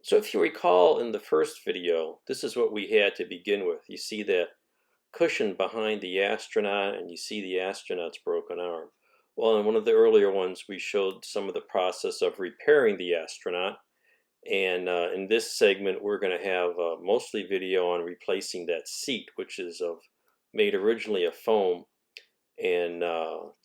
So if you recall in the first video, this is what we had to begin with. You see that cushion behind the astronaut and you see the astronaut's broken arm. Well, in one of the earlier ones, we showed some of the process of repairing the astronaut. And in this segment, we're going to have mostly video on replacing that seat, which is made originally of foam and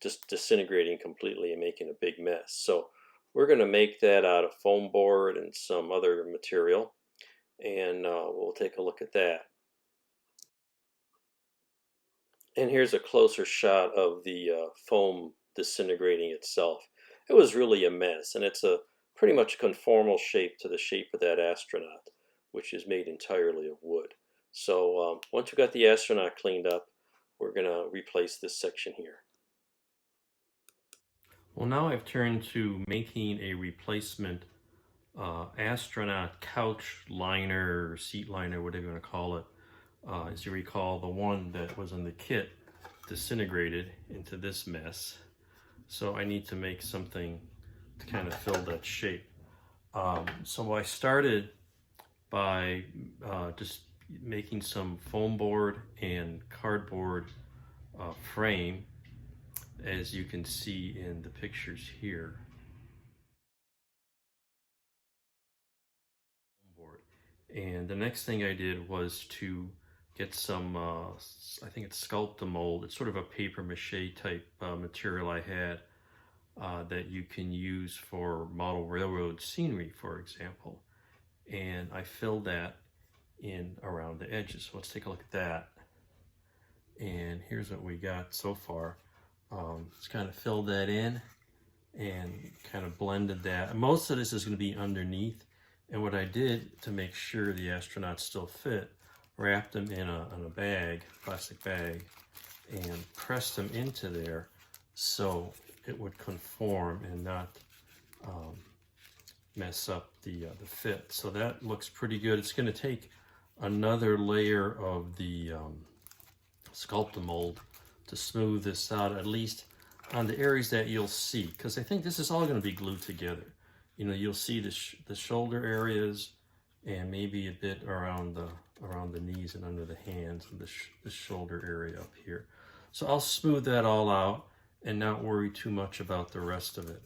just disintegrating completely and making a big mess. So we're going to make that out of foam board and some other material, and we'll take a look at that. And here's a closer shot of the foam disintegrating itself. It was really a mess, and it's a pretty much conformal shape to the shape of that astronaut, which is made entirely of wood. So once we got the astronaut cleaned up, we're going to replace this section here. Well, now I've turned to making a replacement astronaut couch liner or seat liner, whatever you want to call it. As you recall, the one that was in the kit disintegrated into this mess. So I need to make something to kind of fill that shape. So I started by just making some foam board and cardboard frame, as you can see in the pictures here. And the next thing I did was to get some, I think it's SculptaMold. It's sort of a paper mache type material I had that you can use for model railroad scenery, for example. And I filled that in around the edges. So let's take a look at that. And here's what we got so far. Just kind of filled that in and kind of blended that. Most of this is going to be underneath. And what I did to make sure the astronauts still fit, wrapped them in a bag, plastic bag, and pressed them into there so it would conform and not mess up the fit. So that looks pretty good. It's going to take another layer of the SculptaMold to smooth this out, at least on the areas that you'll see, because I think this is all going to be glued together. You know, you'll see the shoulder areas and maybe a bit around the knees and under the hands and the shoulder area up here. So I'll smooth that all out and not worry too much about the rest of it.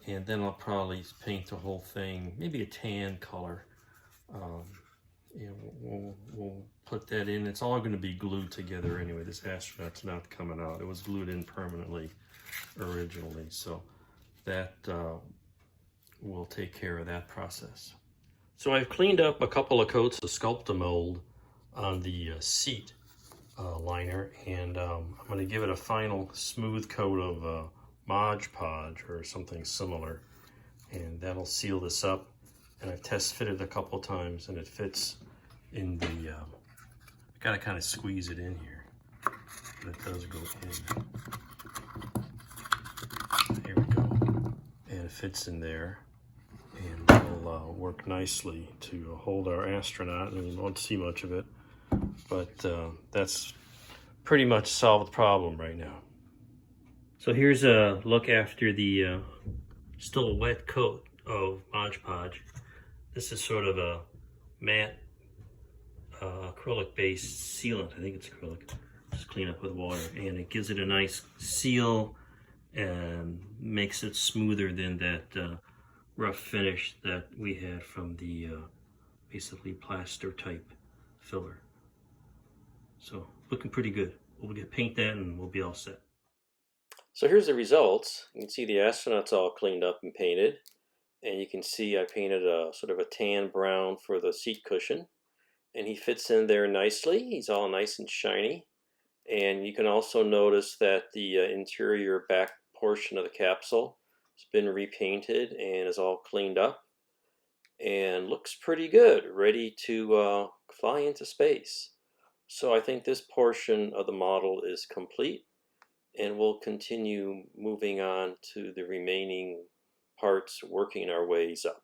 And then I'll probably paint the whole thing, maybe a tan color. And we'll put that in. It's all going to be glued together anyway. This astronaut's not coming out. It was glued in permanently originally. So that will take care of that process. So I've cleaned up a couple of coats of SculptaMold on the seat liner, and I'm going to give it a final smooth coat of ModgePodge or something similar, and that'll seal this up. And I've test fitted a couple times, and it fits in the, gotta kind of squeeze it in here, but it does go in. Here we go. And it fits in there, and will work nicely to hold our astronaut, and we won't see much of it, but that's pretty much solved the problem right now. So here's a look after the still wet coat of ModgePodge. This is sort of a matte acrylic-based sealant. I think it's acrylic. Just clean up with water, and it gives it a nice seal and makes it smoother than that rough finish that we had from the basically plaster type filler. So looking pretty good. We'll paint that and we'll be all set. So here's the results. You can see the astronaut's all cleaned up and painted. And you can see I painted a sort of a tan brown for the seat cushion. And he fits in there nicely. He's all nice and shiny. And you can also notice that the interior back portion of the capsule has been repainted and is all cleaned up. And looks pretty good, ready to fly into space. So I think this portion of the model is complete. And we'll continue moving on to the remaining parts, working our ways up.